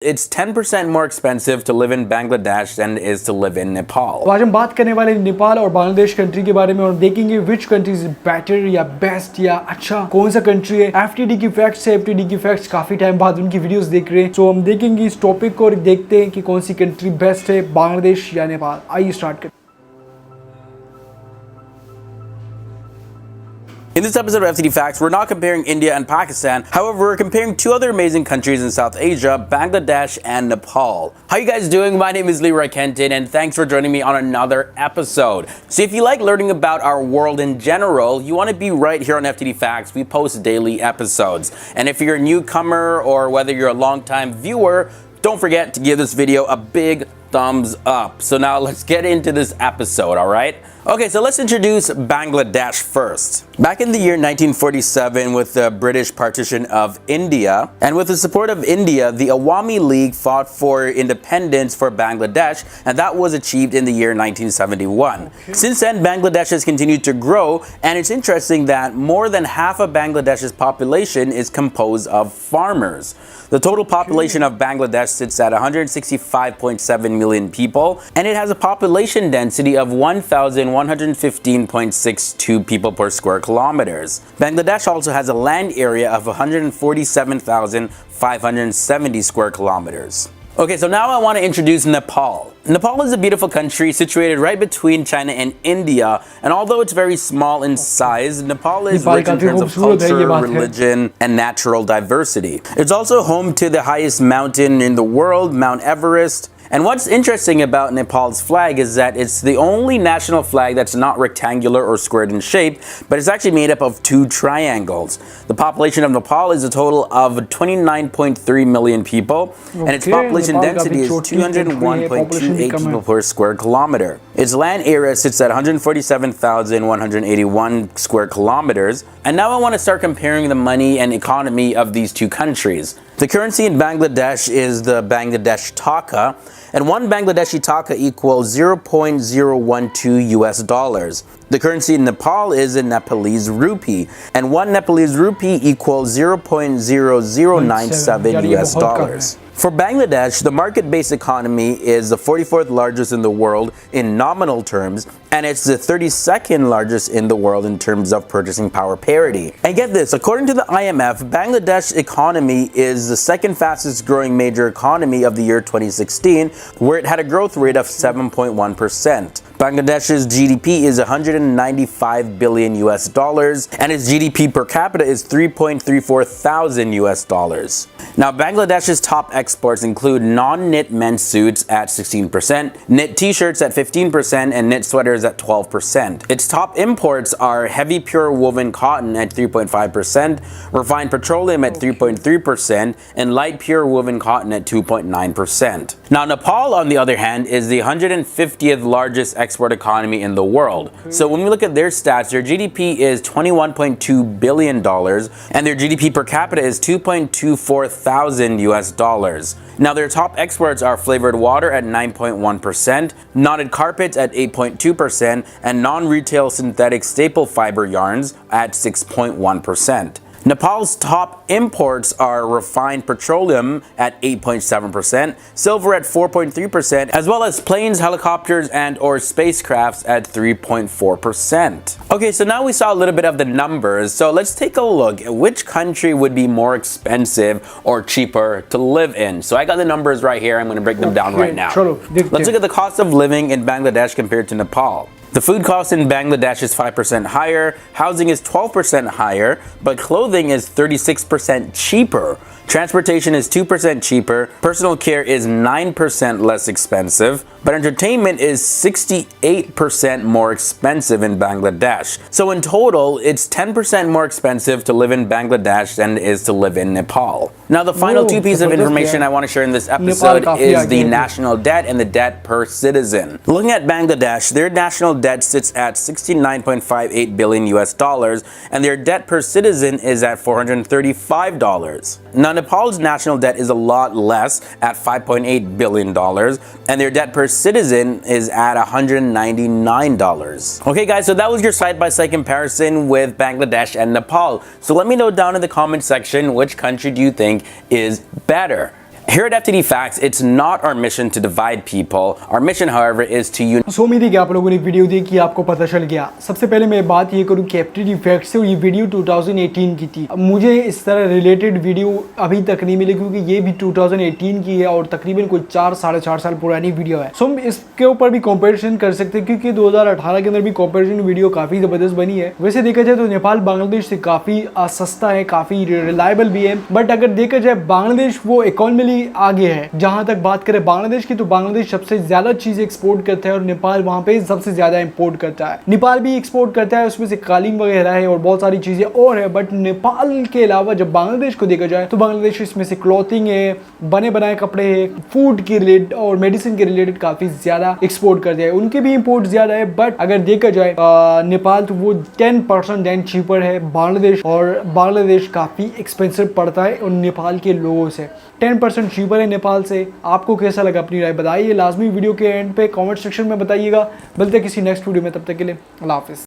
It's 10% more expensive to live in Bangladesh than it is to live in Nepal. तो आज हम बात करने वाले नेपाल और बांग्लादेश कंट्री के बारे में और देखेंगे विच कंट्री इज बेटर या बेस्ट या अच्छा कौन सा कंट्री है। एफटीडी की फैक्ट्स है, एफटीडी की फैक्ट्स काफी टाइम बाद उनकी वीडियोस देख रहे हैं, तो हम देखेंगे इस टॉपिक को और देखते हैं कि कौन सी कंट्री बेस्ट है, बांग्लादेश या नेपाल। आइए स्टार्ट करते हैं। In this episode of FTD Facts, we're not comparing India and Pakistan. However, we're comparing two other amazing countries in South Asia, Bangladesh and Nepal. How you guys doing? My name is Leroy Kenton, and thanks for joining me on another episode. So if you like learning about our world in general, you want to be right here on FTD Facts. We post daily episodes. And if you're a newcomer or whether you're a longtime viewer, don't forget to give this video a big thumbs up. So now let's get into this episode, all right? Okay, so let's introduce Bangladesh first. Back in the year 1947, with the British partition of India, and with the support of India, the Awami League fought for independence for Bangladesh, and that was achieved in the year 1971. Okay. Since then, Bangladesh has continued to grow, and it's interesting that more than half of Bangladesh's population is composed of farmers. The total population of Bangladesh sits at 165.7 million people, and it has a population density of 1,115.62 people per square kilometers. Bangladesh also has a land area of 147,570 square kilometers. Okay, so now I want to introduce Nepal. Nepal is a beautiful country situated right between China and India, and although it's very small in size, Nepal is rich in terms of culture, religion, and natural diversity. It's also home to the highest mountain in the world, Mount Everest. And what's interesting about Nepal's flag is that it's the only national flag that's not rectangular or squared in shape, but it's actually made up of two triangles. The population of Nepal is a total of 29.3 million people, and its population density is 201.28 people per square kilometer. Its land area sits at 147,181 square kilometers. And now I want to start comparing the money and economy of these two countries. The currency in Bangladesh is the Bangladesh taka, and one Bangladeshi taka equals 0.012 US dollars. The currency in Nepal is a Nepalese rupee, and one Nepalese rupee equals 0.0097 US dollars. For Bangladesh, the market-based economy is the 44th largest in the world in nominal terms, and it's the 32nd largest in the world in terms of purchasing power parity. And get this, according to the IMF, Bangladesh's economy is the second fastest growing major economy of the year 2016, where it had a growth rate of 7.1%. Bangladesh's GDP is 195 billion US dollars, and its GDP per capita is 3.34 thousand US dollars. Now, Bangladesh's top exports include non-knit men's suits at 16%, knit t-shirts at 15%, and knit sweaters at 12%. Its top imports are heavy pure woven cotton at 3.5%, refined petroleum at 3.3%, and light pure woven cotton at 2.9%. Now, Nepal, on the other hand, is the 150th largest export economy in the world. So when we look at their stats, their GDP is $21.2 billion, and their GDP per capita is 2.24 thousand US dollars. Now, their top exports are flavored water at 9.1%, knotted carpets at 8.2%, and non-retail synthetic staple fiber yarns at 6.1%. Nepal's top imports are refined petroleum at 8.7%, silver at 4.3%, as well as planes, helicopters, and or spacecrafts at 3.4%. Okay, so now we saw a little bit of the numbers, so let's take a look at which country would be more expensive or cheaper to live in. So I got the numbers right here. I'm going to break them down right now. Let's look at the cost of living in Bangladesh compared to Nepal. The food cost in Bangladesh is 5% higher, housing is 12% higher, but clothing is 36% cheaper. Transportation is 2% cheaper, personal care is 9% less expensive, but entertainment is 68% more expensive in Bangladesh. So in total, it's 10% more expensive to live in Bangladesh than it is to live in Nepal. Now, the final two pieces of information I want to share in this episode is the national debt and the debt per citizen. Looking at Bangladesh, their national debt sits at 69.58 billion US dollars, and their debt per citizen is at $435. Now, Nepal's national debt is a lot less at $5.8 billion, and their debt per citizen is at $199. Okay guys, so that was your side-by-side comparison with Bangladesh and Nepal. So let me know down in the comment section which country do you think is better. Here at FTD Facts, it's not our mission to divide people. Our mission, however, is to unite. सो उम्मीद है कि आप लोगों ने video देखी, आपको पता चल गया। सबसे पहले मैं बात ये करूँ कि FTD फैक्ट्स से, और ये वीडियो 2018 की थी। मुझे इस तरह रिलेटेड वीडियो अभी तक नहीं मिली क्योंकि ये भी 2018 की है और तकरीबन कोई 4-4.5 साल पुरानी वीडियो है। सो हम इसके ऊपर भी कंपैरिजन कर सकते हैं क्योंकि 2018 के अंदर भी कंपैरिजन वीडियो काफ़ी ज़बरदस्त बनी है। वैसे देखा जाए तो नेपाल बांग्लादेश से काफ़ी सस्ता है, काफ़ी रिलायबल भी है, बट अगर देखा जाए बांग्लादेश वो इकोनॉमिकली आगे है। जहां तक बात करें बांग्लादेश की, तो बांग्लादेश सबसे ज्यादा चीजें एक्सपोर्ट करता है और नेपाल वहां पे सबसे ज्यादा इंपोर्ट करता है। नेपाल भी एक्सपोर्ट करता है, उसमें से कालीन वगैरह है और बहुत सारी चीजें और है, बट नेपाल के अलावा जब बांग्लादेश को देखा जाए तो बांग्लादेश इसमें से क्लॉथिंग है, बने बनाए कपड़े है, फूड के रिलेटेड और मेडिसिन के रिलेटेड काफी ज्यादा एक्सपोर्ट करते हैं। उनके भी इंपोर्ट ज्यादा है, बट अगर देखा जाए नेपाल तो वो 10% देन चीपर है बांग्लादेश, और बांग्लादेश काफी एक्सपेंसिव पड़ता है और नेपाल के लोगों से 10% चीपर है नेपाल से। आपको कैसा लगा अपनी राय बताइए लाजमी वीडियो के एंड पे कमेंट सेक्शन में बताइएगा। मिलते हैं किसी नेक्स्ट वीडियो में, तब तक के लिए अल्लाह हाफिज़।